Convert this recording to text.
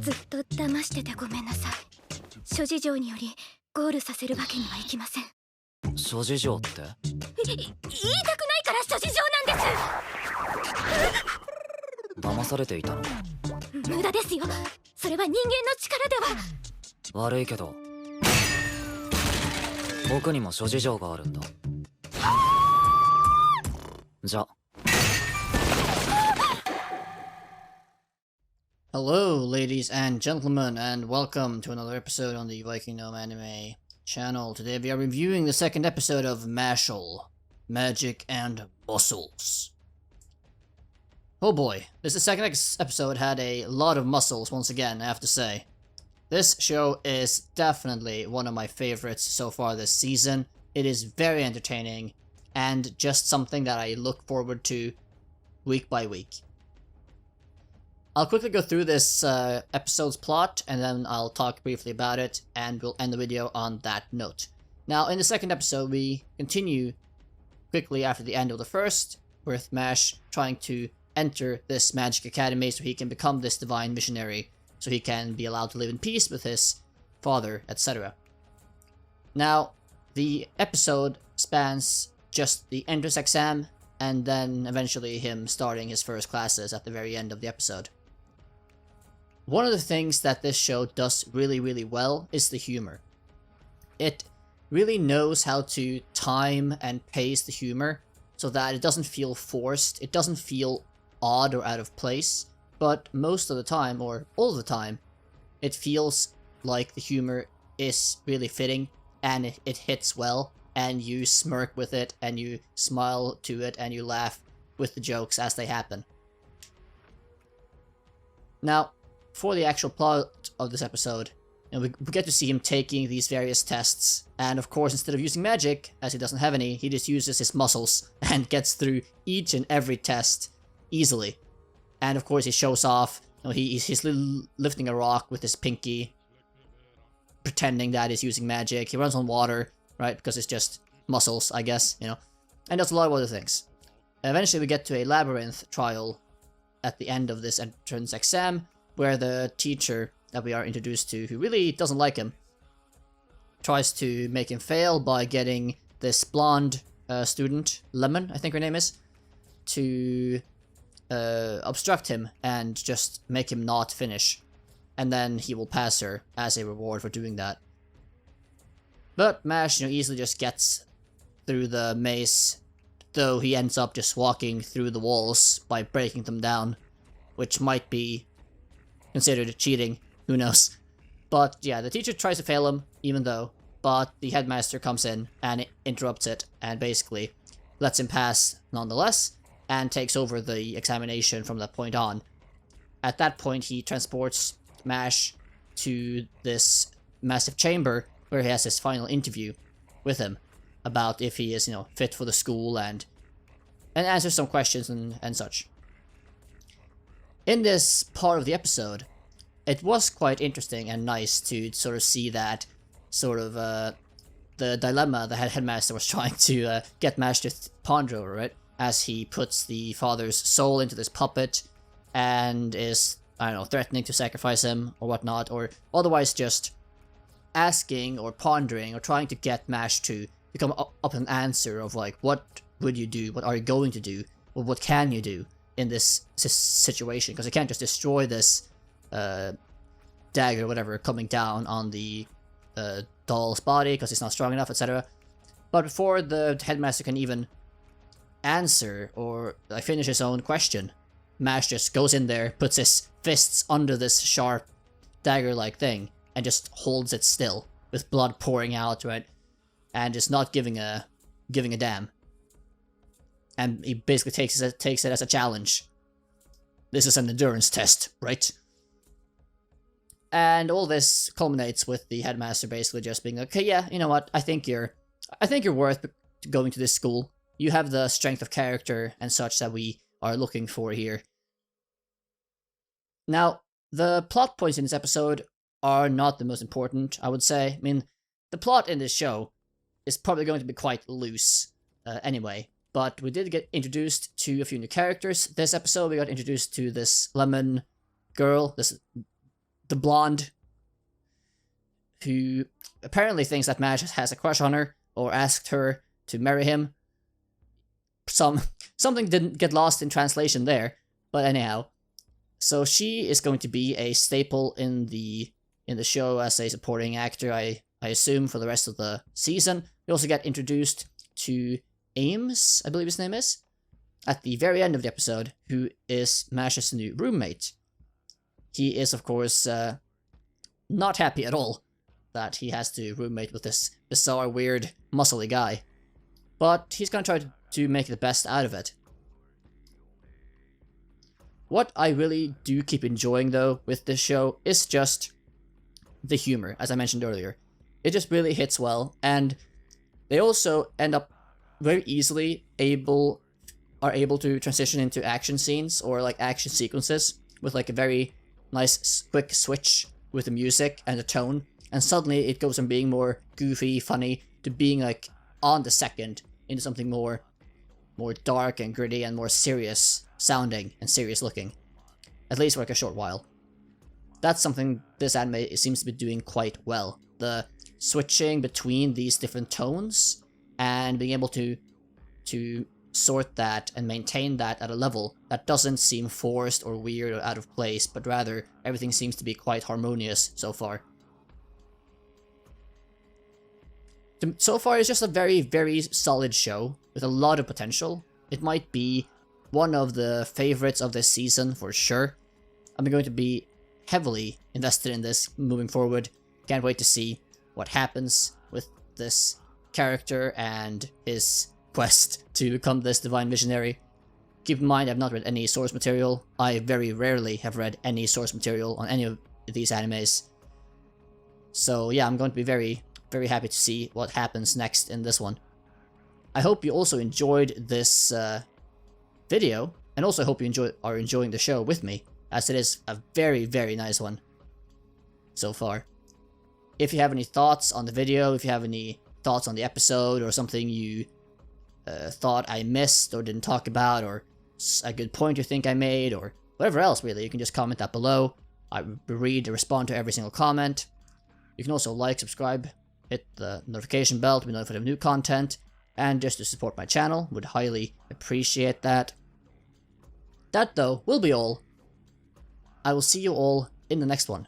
ずっと騙しててごめんなさい。諸事情によりゴールさせるわけにはいきません。諸事情って？言いたくないから諸事情なんです。騙されていたの？無駄ですよ。それは人間の力では。悪いけど僕にも諸事情があるんだ。じゃ。Hello, ladies and gentlemen, and welcome to another episode on the VikingGnomeAnime channel. Today we are reviewing the second episode of Mashle Magic and Muscles. Oh boy, this second episode had a lot of muscles once again, I have to say. This show is definitely one of my favorites so far this season. It is very entertaining, and just something that I look forward to week by week. I'll quickly go through this episode's plot, and then I'll talk briefly about it, and we'll end the video on that note. Now, in the second episode, we continue quickly after the end of the first, with Mash trying to enter this magic academy so he can become this divine missionary, so he can be allowed to live in peace with his father, etc. Now, the episode spans just the entrance exam, and then eventually him starting his first classes at the very end of the episode. One of the things that this show does really, really well is the humor. It really knows how to time and pace the humor so that it doesn't feel forced, it doesn't feel odd or out of place, but most of the time, or all the time, it feels like the humor is really fitting and it hits well, and you smirk with it, and you smile to it, and you laugh with the jokes as they happen. Now, for the actual plot of this episode, we get to see him taking these various tests, and of course, instead of using magic, as he doesn't have any, he just uses his muscles and gets through each and every test easily. And of course, he shows off, he's lifting a rock with his pinky, pretending that he's using magic. He runs on water, right, because it's just muscles, I guess, and does a lot of other things. Eventually, we get to a labyrinth trial at the end of this entrance exam, where the teacher that we are introduced to, who really doesn't like him, tries to make him fail by getting this blonde student, Lemon, I think her name is, to obstruct him and just make him not finish. And then he will pass her as a reward for doing that. But Mash, easily just gets through the maze, though he ends up just walking through the walls by breaking them down, which might be considered cheating, who knows. But yeah, the teacher tries to fail him, even though, but the headmaster comes in and interrupts it, and basically lets him pass nonetheless, and takes over the examination from that point on. At that point, he transports Mash to this massive chamber, where he has his final interview with him, about if he is, fit for the school, and answer some questions and such. In this part of the episode, it was quite interesting and nice to sort of see that sort of the dilemma the headmaster was trying to get Mash to ponder over, right? As he puts the father's soul into this puppet and is, threatening to sacrifice him or whatnot, or otherwise just asking or pondering or trying to get Mash to come up with an answer of like, what would you do? What are you going to do? Or what can you do in this situation? Because you can't just destroy this dagger or whatever coming down on the doll's body because it's not strong enough, etc. But before the headmaster can even answer or finish his own question, Mash just goes in there, puts his fists under this sharp dagger-like thing, and just holds it still, with blood pouring out, right? And just not giving a damn. And he basically takes it as a challenge. This is an endurance test, right? And all this culminates with the headmaster basically just being like, okay, yeah, you know what, I think you're worth going to this school. You have the strength of character and such that we are looking for here. Now, the plot points in this episode are not the most important, I would say. I mean, the plot in this show is probably going to be quite loose anyway. But we did get introduced to a few new characters. This episode, we got introduced to this lemon girl, this the blonde, who apparently thinks that Madge has a crush on her, or asked her to marry him. Something didn't get lost in translation there, but anyhow. So she is going to be a staple in the show as a supporting actor, I assume, for the rest of the season. We also get introduced to Ames, I believe his name is, at the very end of the episode, who is Mash's new roommate. He is, of course, not happy at all that he has to roommate with this bizarre, weird, muscly guy. But he's gonna try to make the best out of it. What I really do keep enjoying, though, with this show is just the humor, as I mentioned earlier. It just really hits well, and they also end up very easily able to transition into action scenes or like action sequences with like a very nice quick switch with the music and the tone, and suddenly it goes from being more goofy, funny, to being like on the second into something more dark and gritty and more serious sounding and serious looking, at least for like a short while. That's something this anime seems to be doing quite well. The switching between these different tones and being able to sort that and maintain that at a level that doesn't seem forced or weird or out of place, but rather everything seems to be quite harmonious so far. So far, it's just a very, very solid show with a lot of potential. It might be one of the favorites of this season for sure. I'm going to be heavily invested in this moving forward. Can't wait to see what happens with this character and his quest to become this divine visionary. Keep in mind, I've not read any source material. I very rarely have read any source material on any of these animes. So yeah, I'm going to be very, very happy to see what happens next in this one. I hope you also enjoyed this video, and also hope you are enjoying the show with me, as it is a very, very nice one so far. If you have any thoughts on the video, if you have any thoughts on the episode, or something you thought I missed or didn't talk about, or a good point you think I made, or whatever else really, you can just comment that below. I read and respond to every single comment. You can also like, subscribe, hit the notification bell to be notified of new content, and just to support my channel, would highly appreciate that. That though will be all. I will see you all in the next one.